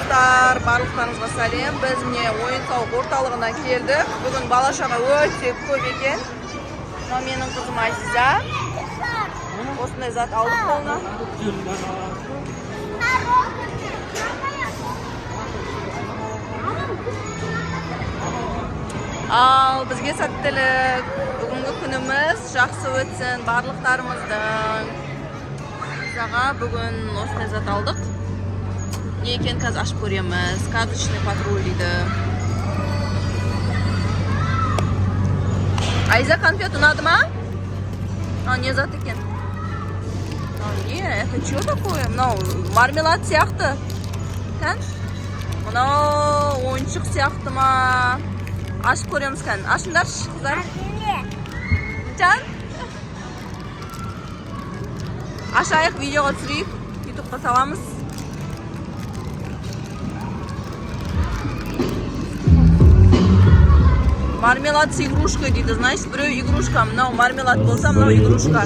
достар, барлықтарыңызға сәлем. Біз міне ойын-сауық орталығына келдік. Бүгін бала-шаға өте көп екен. Мына менің қызым Азиза. Осындай зат алдық қолына. Ал бізге сәттілік. Бүгінгі күніміз жақсы өтсін барлықтарымыздың. Заға бүгін осындай зат алдық. Не екен қазір ашып көреміз. Сказочный патруль дейді. Айза, конфет ұнады ма? Не зат екен? Не, это что такое? Мынау мармелад сияқты. Мынау ойыншық сияқты ма? Ашып көреміз кән. Ашыңдаршы, қыздар. Жан? Ашайық, видеоға түсірейік. Ютубқа саламыз. Мармелад с игрушкой дейді. Значит, біреу игрушка. Мынау мармелад болса, мынау игрушка.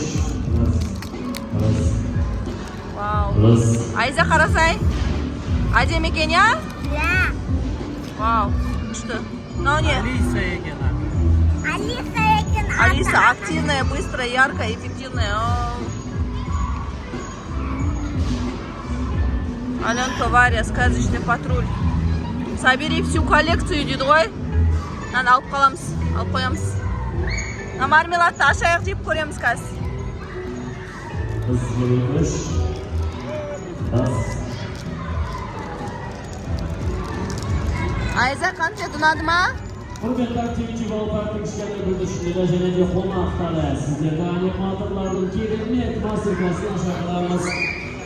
Вау. Айза, қарасай. Әдемі екен, я? Да. Вау. Күшті. Мынау не? Алиса екен. Алиса активная, быстрая, яркая, эффективная. Аленка, Варя, сказочный патруль. Собери всю коллекцию дейді ғой. Нан алып қаламыз, алып қоямыз. На мармеладты ашайық деп көреміз қазір. Айза, конфет ұнады ма? Құрметті активичи балалардың кішкентай бүлдіршіндері және де қонақтары, сіздерді аниматорлардың керемет мастер-класына шақырамыз.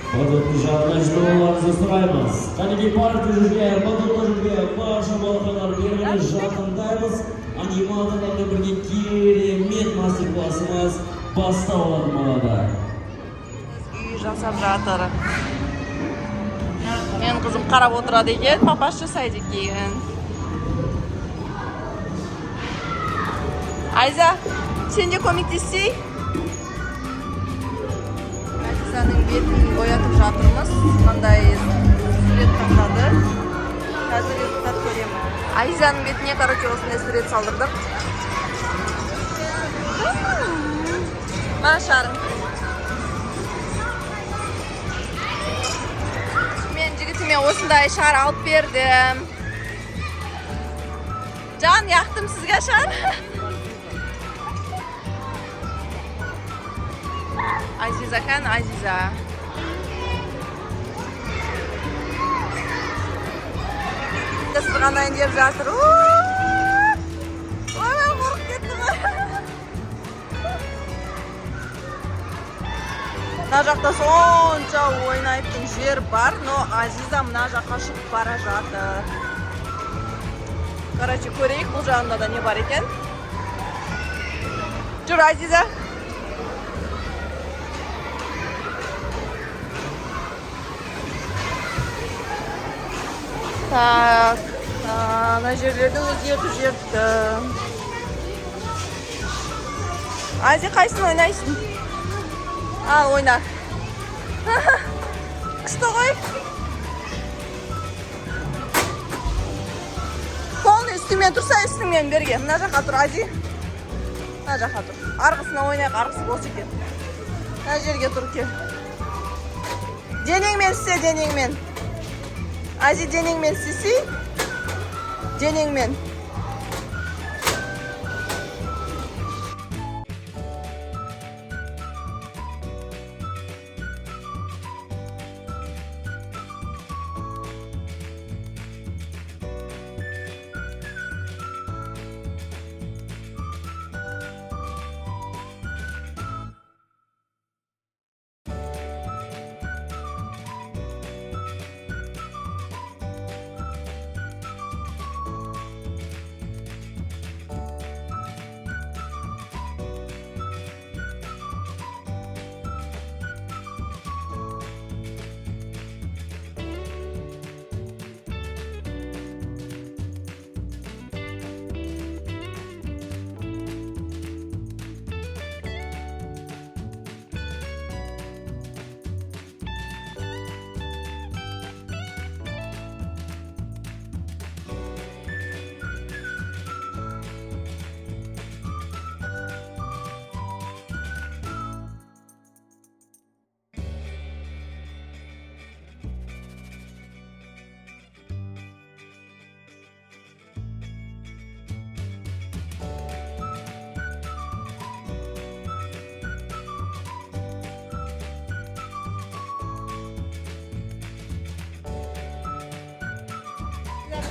Құрметті жағдай жолдарыңызды сұраймыз. Кәнеки паркте жүрген, батутта жүрген барша балақайлар бері жақындаймыз. Аниматорлармен бірге керемет мастер-класымыз басталады малада. Үй жасап жатыр. Мен қызым қарап отырады екен, папаш жасайды екен. Айза, сен де көмектесей? Айзаның бетін боятып жатырмыз. Қандай сурет таңдады. Қазір результат көремін. Айзаның бетіне, короче, осындай сурет салдырдық. Ма шарың. Мен жігітіме осындай шар алып бердім. Жан, яқтым сізге шар. Азиза кән, Азиза. Сырғанайын деп жатыр. Ой, қорқып кеттім. Мына жақта сонша ойнайтын жер бар, но Азиза мына жаққа шығып бара жатыр. Короче, көрейік, бұл жағында да не бар екен. Жүр, Азиза. Так, ана жерлерді өзгертіп жіберді. Ази, қайсын ойнайсың? Ал, ойна. Күшті ғой. Қолын үстімен тұрса, үстіңмен берге. Мына жаққа тұр, Ази. Мына жаққа тұр. Арғысына ойнайық, арғысы бос екен. Мына жерге тұр ке. Денеңмен істе, денеңмен. Ази, денеңмен істесей. Денеңмен.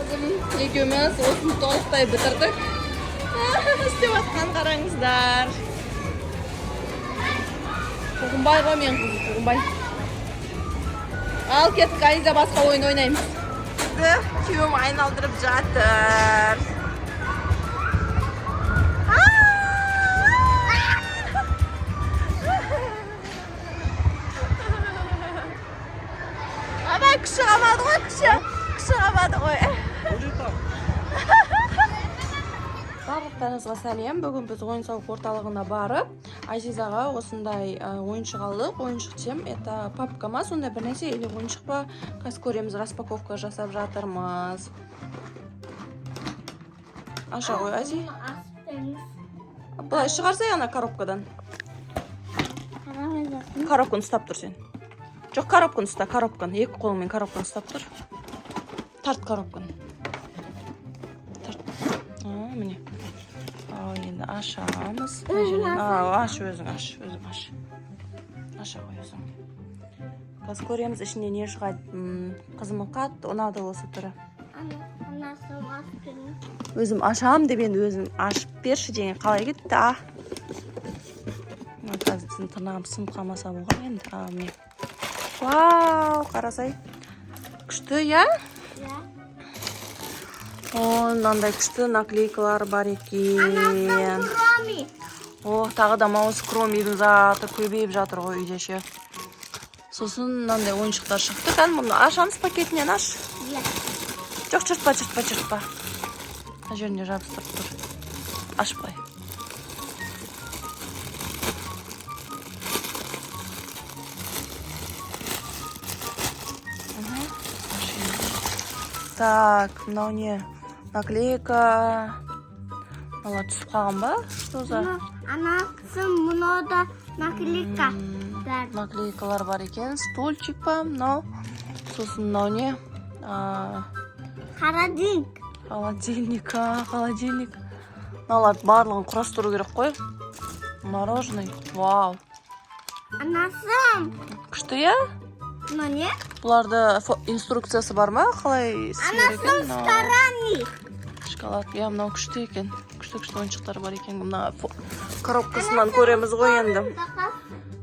Қызым екеуміз осыны толықтай бітірдік. Істеп атқан қараңыздар. Қуғынбай ғой мен қызым, Қуғынбай. Ал кеттік, Айза басқа ойын ойнаймыз. Күйеуім айналдырып жатыр. Ана күші қамады ғой, күші қамады ғой. Барлықтарыңызға сәлем. Бүгін біз ойын-сауық орталығына барып, Азизаға осындай ойыншық алдық. Ойыншық чем? Это папка ма? Сондай бір нәрсе или ойыншық па? Қазір көреміз, распаковка жасап жатырмыз. Аша ғой, Ази. Былай шығарсай ана коробкадан. Коробканы ұстап тұр сен. Жоқ, коробканы ұста, коробканы. Екі қолыңмен коробканы ұстап тұр. Тарт коробканы. Тарт. Міне. Енді ашамыз. Аш, өзің аш. Аша ғой өзің. Қазір көреміз, ішінде не шығады. Қызымы қатты ұнады осы түрі. Өзім ашам деп енді өзім ашып берші деген қалай кетті. Қазір біздің тырнағым сынып қалмаса болған енді. Міне. Вау, қарасай. Күшті, я? Мынандай күшті наклейкалар бар екен. Тағы да маус кромидің заты көбейіп жатыр ғой үйде ше. Сосын мынандай ойыншықтар шықты. Мұны ашамыз пакетінен аш. Жоқ, жыртпа. Ана жерінде жабыстырып тұр. Ашпай. Так, мынау не? Наклейка. Мала түсіп қалған ба? Анақсым, мұнау да наклейка. Наклейкалар бар екен. Стульчик па, мынау. Сосын мынау не? Холодильник. Холодильник. Мыналарды барлығын құрастыру керек қой. Мороженый. Вау. Анасым. Күшті, я? Мұны не? Бұларды инструкциясы бар ма? Қалай істер екен? Анасым старанник. Шоколад. Я, мынау күшті екен. Күшті ойыншықтар бар екен. Мына коробкасынан көреміз ғой енді.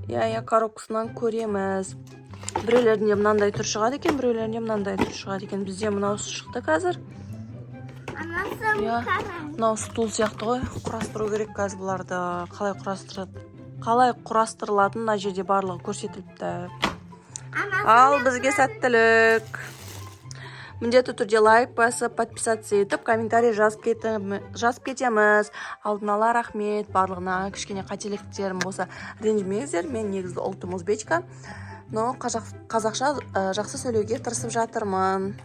Я, коробкасынан көреміз. Біреулерінде мынандай түр шығады екен, біреулерінде мынандай түр шығады екен. Бізде мынау шықты қазір. Анасым старанник. Мынау стул сияқты ғой. Құрастыру керек қазір бұларды. Қалай құрастырылатын мына жерде барлығы көрсетіліпті. Ал бізге сәттілік. Міндетті түрде лайк басып, подписаться етіп, комментарий жазып кетеміз. Алдын ала рахмет. Барлығына кішкене қателіктерім болса ренжімеңіздер. Мен негізі ұлтым өзбечка. Но қазақша жақсы сөйлеуге тырысып жатырмын.